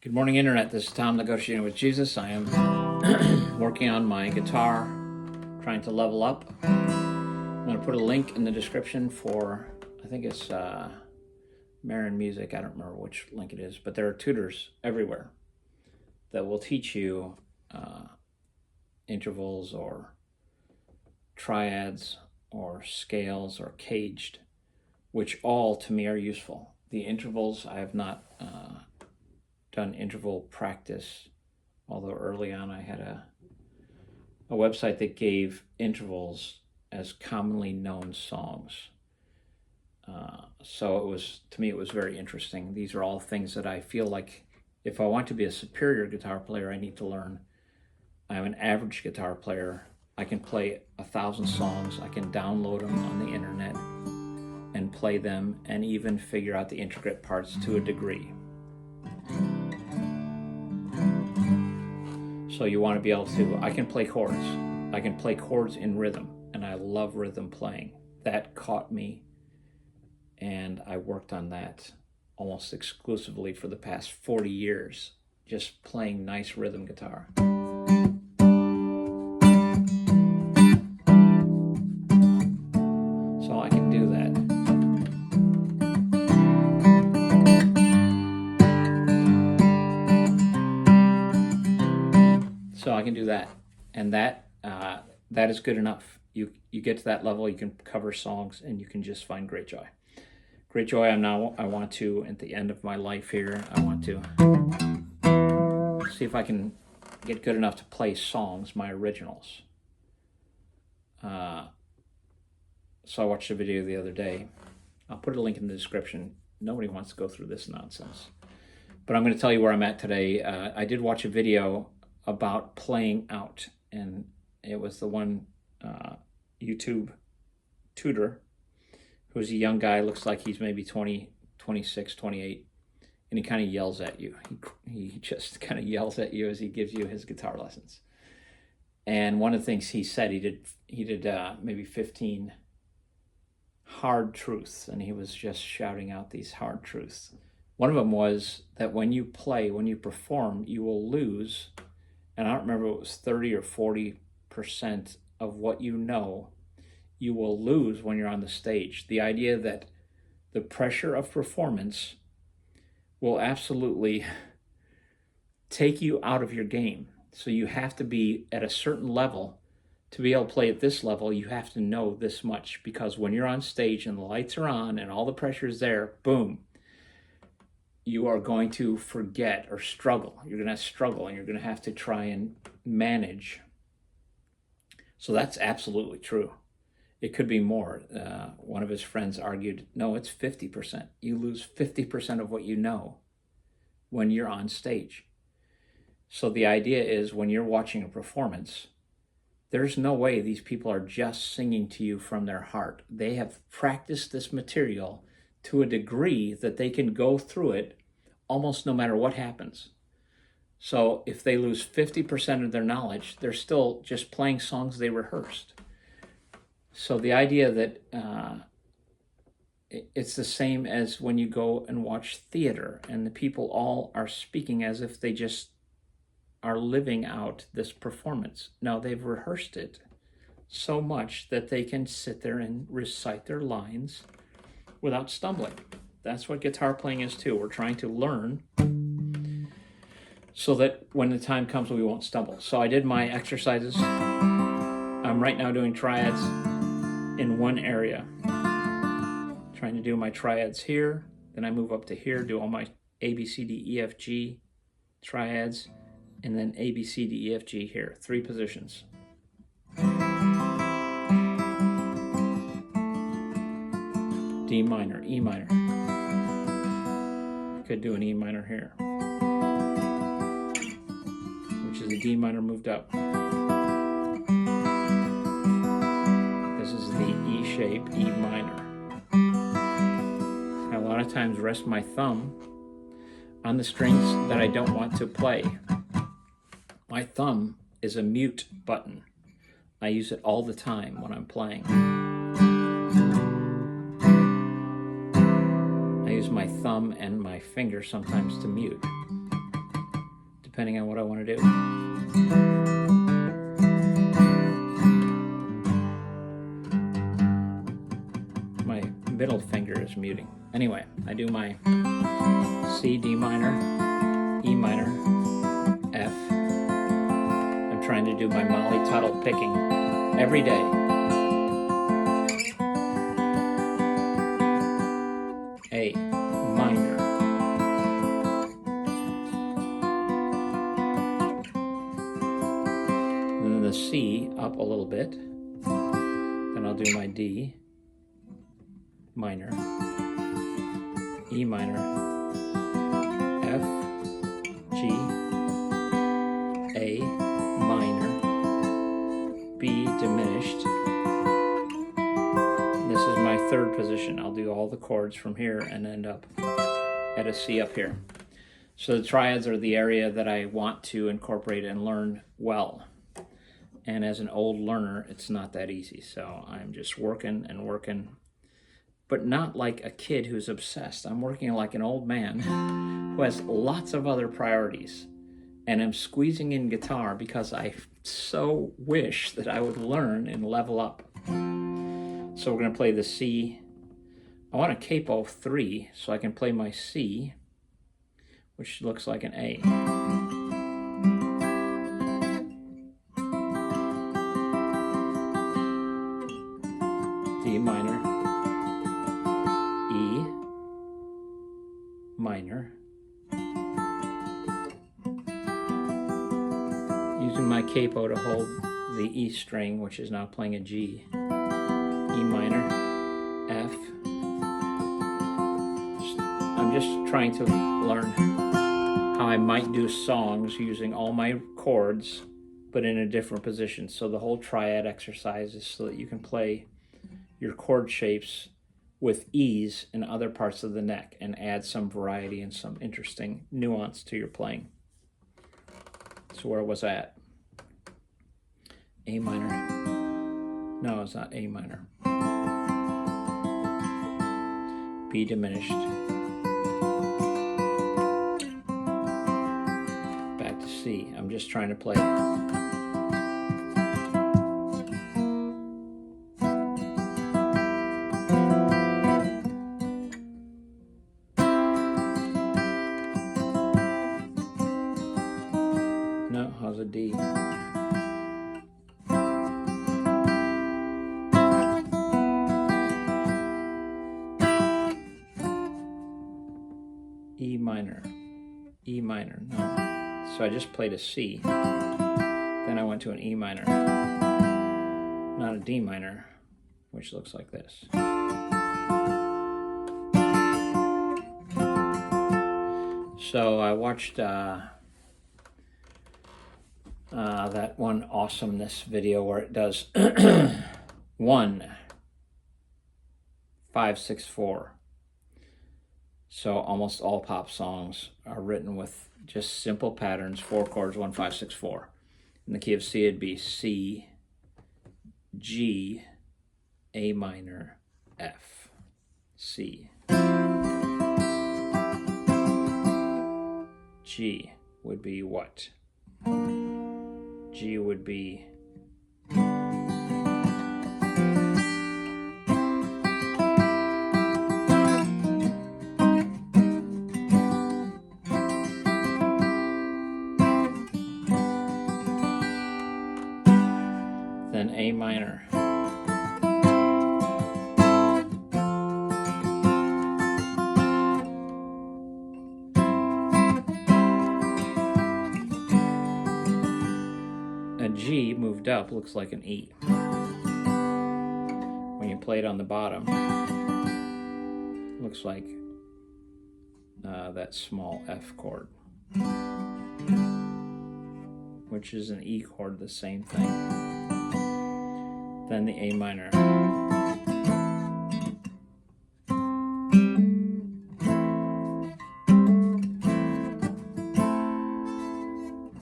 Good morning, Internet. This is Tom negotiating with Jesus. I am working on my guitar, trying to level up. I'm going to put a link in the description for, I think it's Marin Music. I don't remember which link it is, but there are tutors everywhere that will teach you intervals or triads or scales or caged, which all to me are useful. The intervals, I have not done interval practice, although early on I had a website that gave intervals as commonly known songs. So it was, to me, it was very interesting. These are all things that I feel like if I want to be a superior guitar player, I need to learn. I'm an average guitar player. I can play 1,000 songs. I can download them on the internet and play them and even figure out the intricate parts to a degree. So you want to be able to, I can play chords. I can play chords in rhythm, and I love rhythm playing. That caught me, and I worked on that almost exclusively for the past 40 years, just playing nice rhythm guitar. So I can do that. So I can do that, and that is good enough. You get to that level, you can cover songs, and you can just find great joy. Great joy. I want to, at the end of my life here, I want to see if I can get good enough to play songs, my originals. So I watched a video the other day. I'll put a link in the description. Nobody wants to go through this nonsense, but I'm going to tell you where I'm at today. I did watch a video about playing out, and it was the one YouTube tutor who's a young guy, looks like he's maybe 20, 26, 28, and he kind of yells at you. He just kind of yells at you as he gives you his guitar lessons. And one of the things he said, he did maybe 15 hard truths, and he was just shouting out these hard truths. One of them was that when you play, when you perform, you will lose, and I don't remember if it was 30 or 40% of what you know, you will lose when you're on the stage. The idea that the pressure of performance will absolutely take you out of your game. So you have to be at a certain level. To be able to play at this level, you have to know this much, because when you're on stage and the lights are on and all the pressure is there, boom, you are going to forget or struggle. You're going to struggle, and you're going to have to try and manage. So that's absolutely true. It could be more. One of his friends argued, no, it's 50%. You lose 50% of what you know when you're on stage. So the idea is, when you're watching a performance, there's no way these people are just singing to you from their heart. They have practiced this material to a degree that they can go through it almost no matter what happens. So if they lose 50% of their knowledge, they're still just playing songs they rehearsed. So the idea that it's the same as when you go and watch theater, and the people all are speaking as if they just are living out this performance. No, they've rehearsed it so much that they can sit there and recite their lines without stumbling. That's what guitar playing is too. We're trying to learn so that when the time comes, we won't stumble. So I did my exercises. I'm right now doing triads in one area. Trying to do my triads here. Then I move up to here, do all my A, B, C, D, E, F, G triads, and then A, B, C, D, E, F, G here. 3 positions. D minor, E minor. Could do an E minor here, which is a D minor moved up. This is the E shape, E minor. I a lot of times rest my thumb on the strings that I don't want to play. My thumb is a mute button. I use it all the time when I'm playing. I use my thumb and my finger sometimes to mute. depending on what I want to do. My middle finger is muting. Anyway, I do my C, D minor, E minor, F. I'm trying to do my Molly Tuttle picking every day. A minor. And then the C up a little bit. Then I'll do my D minor, E minor, F, G, A minor, B diminished. This is my third position. I'll do all the chords from here and end up at a C up here. So the triads are the area that I want to incorporate and learn well. And as an old learner, it's not that easy. So I'm just working and working, but not like a kid who's obsessed. I'm working like an old man who has lots of other priorities. And I'm squeezing in guitar because I so wish that I would learn and level up. So we're going to play the C. I want a capo 3 so I can play my C, which looks like an A. D minor, E minor. Using my capo to hold the E string, which is now playing a G. E minor, F. I'm just trying to learn how I might do songs using all my chords, but in a different position. So the whole triad exercise is so that you can play your chord shapes with ease in other parts of the neck and add some variety and some interesting nuance to your playing. So where was I at? A minor. No, it's not A minor. B diminished. Back to C. I'm just trying to play. No, how's a D? E minor, E minor, no. So I just played a C. Then I went to an E minor, not a D minor, which looks like this. So I watched that one awesomeness video where it does 1, 5, 6, 4. So almost all pop songs are written with just simple patterns, 4 chords, 1, 5, 6, 4. In the key of C, it'd be C, G, A minor, F, C. G would be what? G would be then A minor. A G moved up looks like an E. When you play it on the bottom, looks like that small F chord, which is an E chord, the same thing. Then the A minor.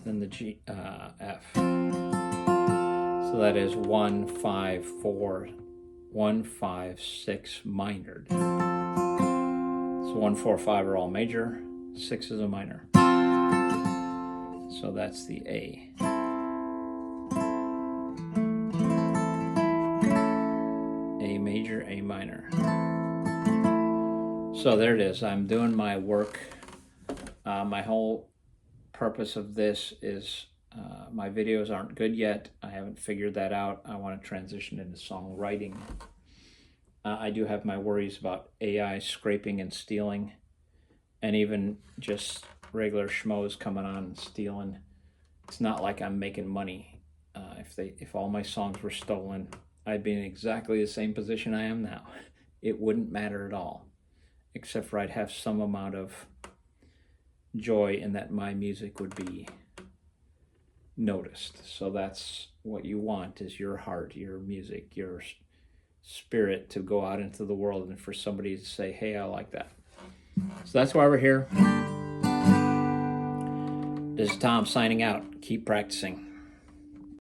Then the G, F. So that is 1, 5, 4, 1, 5, 6 minored. So 1, 4, 5 are all major, 6 is a minor. So that's the A. A major, A minor. So there it is. I'm doing my work. My whole purpose of this is my videos aren't good yet. I haven't figured that out. I want to transition into songwriting. I do have my worries about AI scraping and stealing, and even just regular schmoes coming on and stealing. It's not like I'm making money. If all my songs were stolen, I'd be in exactly the same position I am now. It wouldn't matter at all, except for I'd have some amount of joy in that my music would be noticed. So that's what you want, is your heart, your music, your spirit to go out into the world and for somebody to say, hey, I like that. So that's why we're here. This is Tom signing out. Keep practicing.